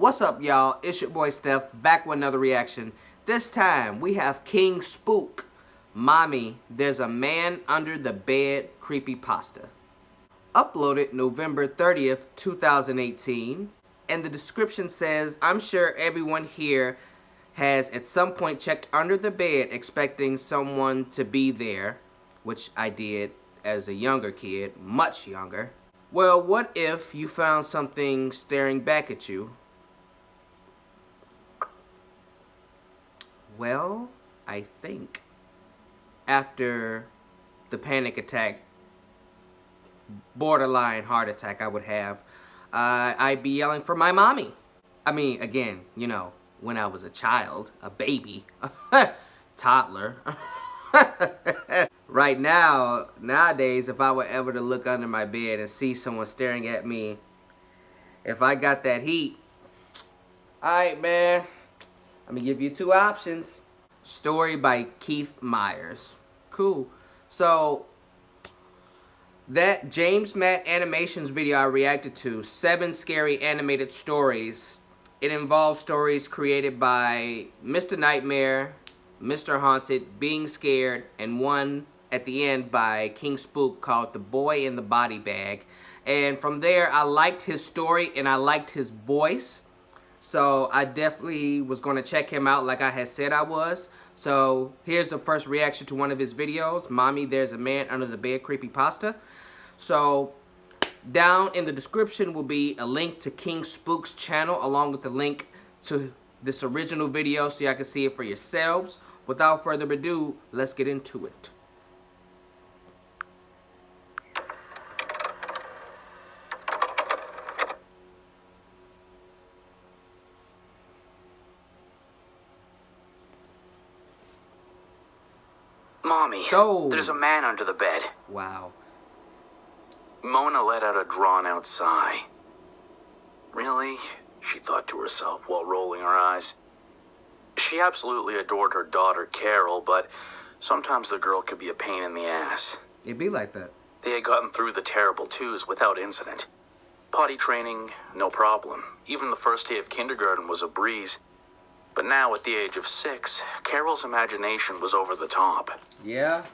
What's up, y'all? It's your boy Steph, back with another reaction. This time, we have King Spook. Mommy, there's a man under the bed creepypasta. Uploaded November 30th, 2018. And the description says, I'm sure everyone here has at some point checked under the bed expecting someone to be there, which I did as a younger kid, much younger. Well, what if you found something staring back at you? Well, I think after the panic attack, borderline heart attack I would have, I'd be yelling for my mommy. I mean, again, you know, when I was a child, a baby, toddler. Right now, nowadays, if I were ever to look under my bed and see someone staring at me, if I got that heat, alright, man, I'm gonna give you two options. Story by Keith Myers. Cool. So, that James Matt Animations video I reacted to, 7 scary animated stories. It involves stories created by Mr. Nightmare, Mr. Haunted, Being Scared, and one at the end by King Spook called The Boy in the Body Bag. And from there, I liked his story and I liked his voice. So I definitely was going to check him out like I had said I was. So here's the first reaction to one of his videos. Mommy, there's a man under the bed creepypasta. So down in the description will be a link to King Spook's channel along with the link to this original video so y'all can see it for yourselves. Without further ado, let's get into it. Mommy, there's a man under the bed. Wow. Mona let out a drawn-out sigh. Really? She thought to herself while rolling her eyes. She absolutely adored her daughter, Carol, but sometimes the girl could be a pain in the ass. It'd be like that. They had gotten through the terrible twos without incident. Potty training, no problem. Even the first day of kindergarten was a breeze. But now, at the age of 6, Carol's imagination was over the top. Yeah?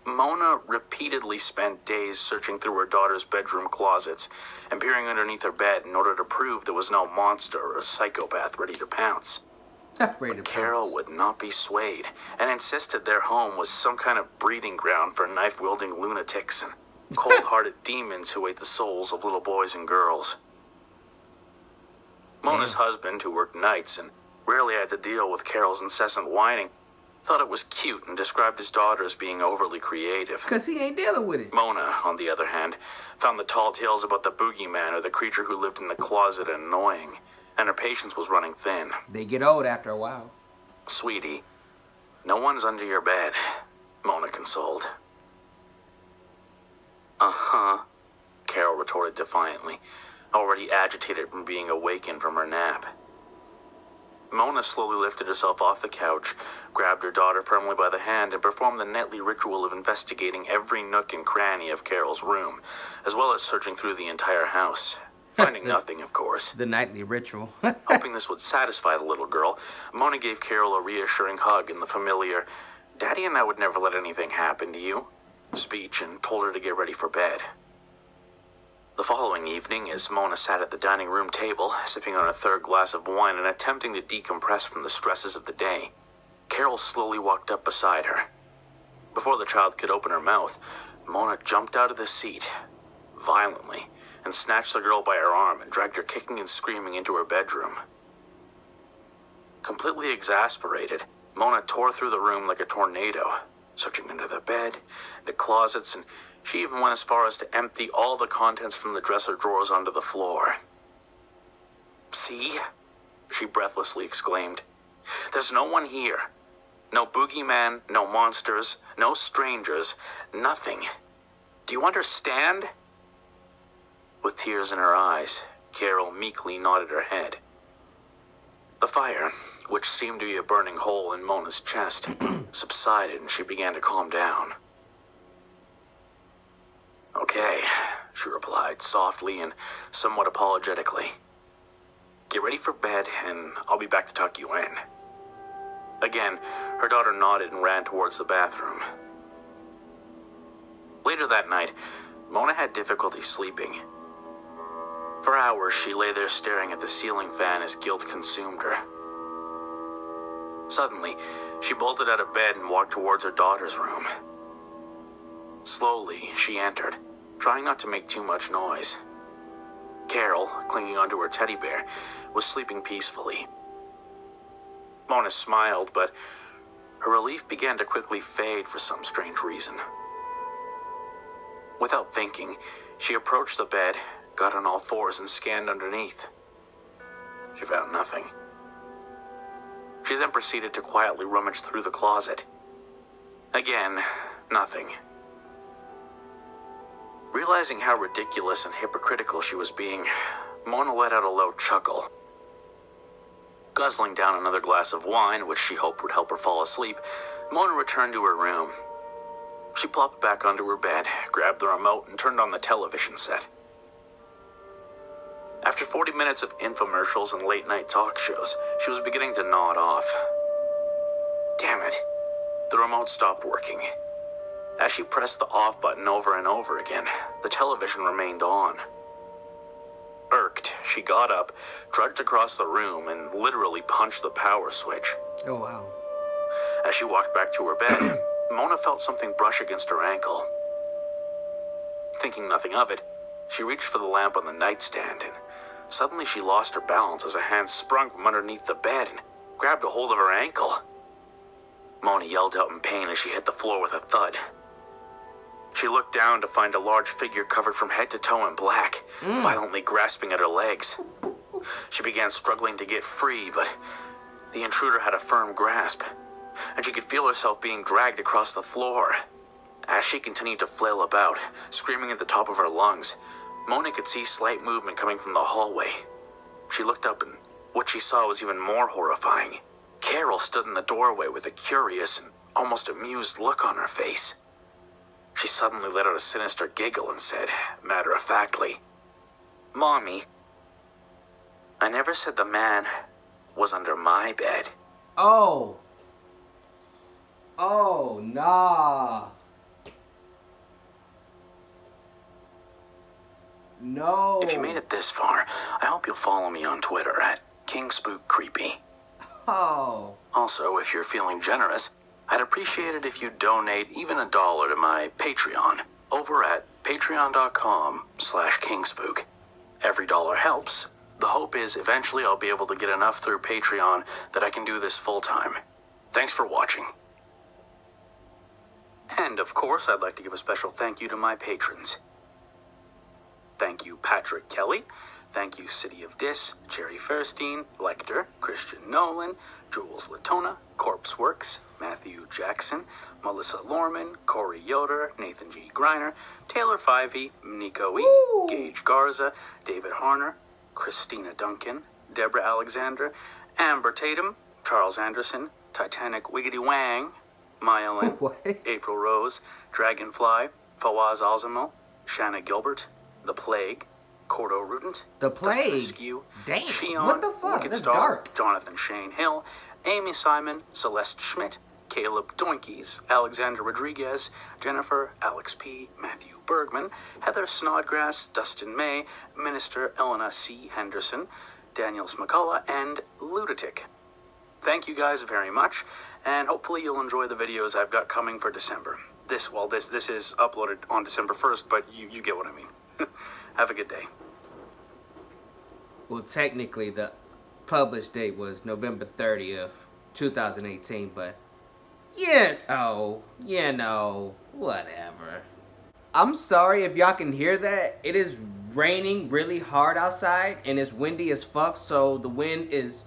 Mona repeatedly spent days searching through her daughter's bedroom closets and peering underneath her bed in order to prove there was no monster or psychopath ready to pounce. Carol would not be swayed and insisted their home was some kind of breeding ground for knife-wielding lunatics and cold-hearted demons who ate the souls of little boys and girls. Mona's husband, who worked nights and rarely had to deal with Carol's incessant whining, thought it was cute and described his daughter as being overly creative. Because he ain't dealing with it. Mona, on the other hand, found the tall tales about the boogeyman or the creature who lived in the closet annoying, and her patience was running thin. They get old after a while. Sweetie, no one's under your bed, Mona consoled. Uh-huh, Carol retorted defiantly, already agitated from being awakened from her nap. Mona slowly lifted herself off the couch, grabbed her daughter firmly by the hand, and performed the nightly ritual of investigating every nook and cranny of Carol's room, as well as searching through the entire house. Finding nothing, of course. The nightly ritual. Hoping this would satisfy the little girl, Mona gave Carol a reassuring hug in the familiar, "Daddy and I would never let anything happen to you," speech, and told her to get ready for bed. The following evening, as Mona sat at the dining room table, sipping on a third glass of wine and attempting to decompress from the stresses of the day, Carol slowly walked up beside her. Before the child could open her mouth, Mona jumped out of the seat, violently, and snatched the girl by her arm and dragged her kicking and screaming into her bedroom. Completely exasperated, Mona tore through the room like a tornado, searching under the bed, the closets, and she even went as far as to empty all the contents from the dresser drawers onto the floor. "See?" she breathlessly exclaimed. "There's no one here. No boogeyman, no monsters, no strangers, nothing. Do you understand?" With tears in her eyes, Carol meekly nodded her head. The fire, which seemed to be a burning hole in Mona's chest, subsided and she began to calm down. "Okay," she replied softly and somewhat apologetically. Get ready for bed, and I'll be back to tuck you in. Again, her daughter nodded and ran towards the bathroom. Later that night, Mona had difficulty sleeping. For hours, she lay there staring at the ceiling fan as guilt consumed her. Suddenly, she bolted out of bed and walked towards her daughter's room. Slowly, she entered, trying not to make too much noise. Carol, clinging onto her teddy bear, was sleeping peacefully. Mona smiled, but her relief began to quickly fade for some strange reason. Without thinking, she approached the bed, got on all fours, and scanned underneath. She found nothing. She then proceeded to quietly rummage through the closet. Again, nothing. Realizing how ridiculous and hypocritical she was being, Mona let out a low chuckle. Guzzling down another glass of wine, which she hoped would help her fall asleep, Mona returned to her room. She plopped back onto her bed, grabbed the remote, and turned on the television set. After 40 minutes of infomercials and late-night talk shows, she was beginning to nod off. Damn it. The remote stopped working. As she pressed the off button over and over again, the television remained on. Irked, she got up, trudged across the room, and literally punched the power switch. Oh, wow. As she walked back to her bed, Mona felt something brush against her ankle. Thinking nothing of it, she reached for the lamp on the nightstand, and suddenly she lost her balance as a hand sprung from underneath the bed and grabbed a hold of her ankle. Mona yelled out in pain as she hit the floor with a thud. She looked down to find a large figure covered from head to toe in black, violently grasping at her legs. She began struggling to get free, but the intruder had a firm grasp, and she could feel herself being dragged across the floor. As she continued to flail about, screaming at the top of her lungs, Mona could see slight movement coming from the hallway. She looked up, and what she saw was even more horrifying. Carol stood in the doorway with a curious and almost amused look on her face. She suddenly let out a sinister giggle and said, matter-of-factly, "Mommy, I never said the man was under my bed." Oh. Oh, nah. No. If you made it this far, I hope you'll follow me on Twitter at KingSpookCreepy. Oh. Also, if you're feeling generous, I'd appreciate it if you donate even $1 to my Patreon over at patreon.com/kingspook. Every dollar helps. The hope is eventually I'll be able to get enough through Patreon that I can do this full-time. Thanks for watching. And of course, I'd like to give a special thank you to my patrons. Thank you, Patrick Kelly. Thank you, City of Dis, Jerry Fairstein, Lecter, Christian Nolan, Jules Latona, Corpse Works, Matthew Jackson, Melissa Lorman, Corey Yoder, Nathan G. Griner, Taylor Fivey, Nico E., Gage Garza, David Harner, Christina Duncan, Deborah Alexander, Amber Tatum, Charles Anderson, Titanic Wiggity Wang, Myelin, April Rose, Dragonfly, Fawaz Alzamo, Shanna Gilbert, The Plague, Cordo Rudent, The Plague? Damn, what the fuck? Wicked That's Star, dark. Jonathan Shane Hill, Amy Simon, Celeste Schmidt, Caleb Doinkies, Alexander Rodriguez, Jennifer, Alex P., Matthew Bergman, Heather Snodgrass, Dustin May, Minister Elena C. Henderson, Daniel Smacala, and Ludatic. Thank you guys very much, and hopefully you'll enjoy the videos I've got coming for December. This is uploaded on December 1st, but you get what I mean. Have a good day. Well, technically, the published date was November 30th, 2018, but whatever. I'm sorry if y'all can hear that. It is raining really hard outside, and it's windy as fuck, so the wind is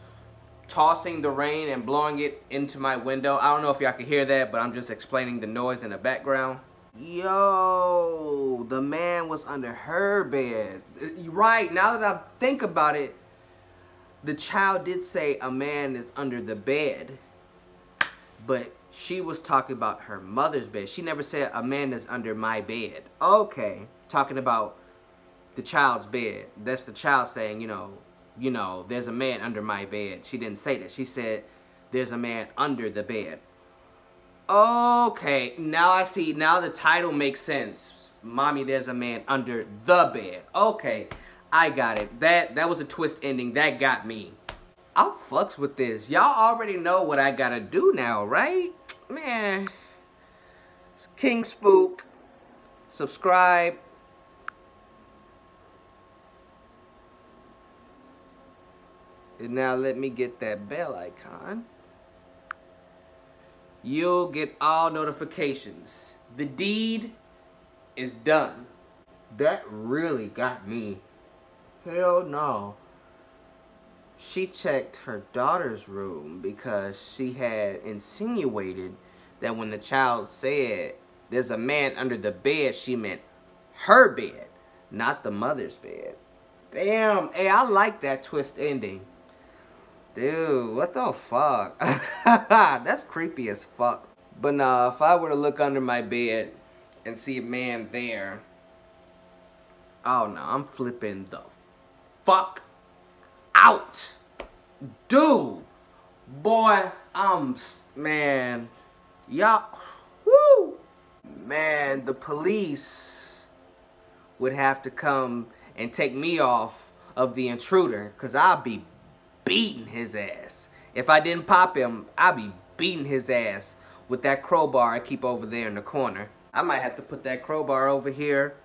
tossing the rain and blowing it into my window. I don't know if y'all can hear that, but I'm just explaining the noise in the background. Yo, the man was under her bed. Right, now that I think about it, the child did say a man is under the bed, but she was talking about her mother's bed. She never said a man is under my bed. Okay, talking about the child's bed. That's the child saying, you know, you know, there's a man under my bed. She didn't say that. She said, there's a man under the bed. Okay, now I see. Now the title makes sense. Mommy, there's a man under the bed. Okay, I got it. That was a twist ending. That got me. I'll fucks with this. Y'all already know what I gotta do now, right? Man. It's King Spook. Subscribe. And now let me get that bell icon. You'll get all notifications. The deed is done. That really got me. Hell no. She checked her daughter's room because she had insinuated that when the child said there's a man under the bed, she meant her bed, not the mother's bed. Damn. Hey, I like that twist ending. Dude, what the fuck? That's creepy as fuck. But nah, if I were to look under my bed and see a man there, oh no, I'm flipping the fuck out. Dude, boy, man, y'all, woo. Man, the police would have to come and take me off of the intruder, because I'll be beating his ass. If I didn't pop him, I'd be beating his ass with that crowbar I keep over there in the corner. I might have to put that crowbar over here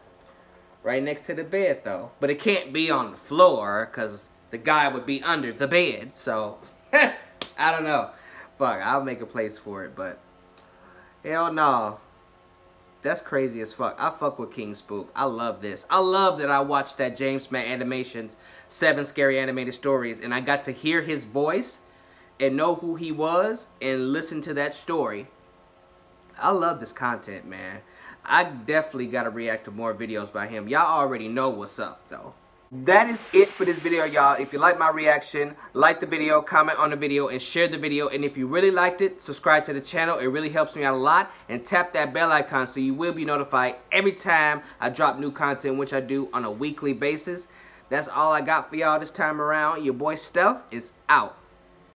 right next to the bed though. But it can't be on the floor because the guy would be under the bed. So, I don't know. Fuck, I'll make a place for it, but hell no. That's crazy as fuck. I fuck with King Spook. I love this. I love that I watched that James Matt Animations 7 Scary Animated Stories and I got to hear his voice and know who he was and listen to that story. I love this content, man. I definitely got to react to more videos by him. Y'all already know what's up, though. That is it for this video, y'all. If you like my reaction, like the video, comment on the video, and share the video. And if you really liked it, subscribe to the channel. It really helps me out a lot. And tap that bell icon so you will be notified every time I drop new content, which I do on a weekly basis. That's all I got for y'all this time around. Your boy Steph is out.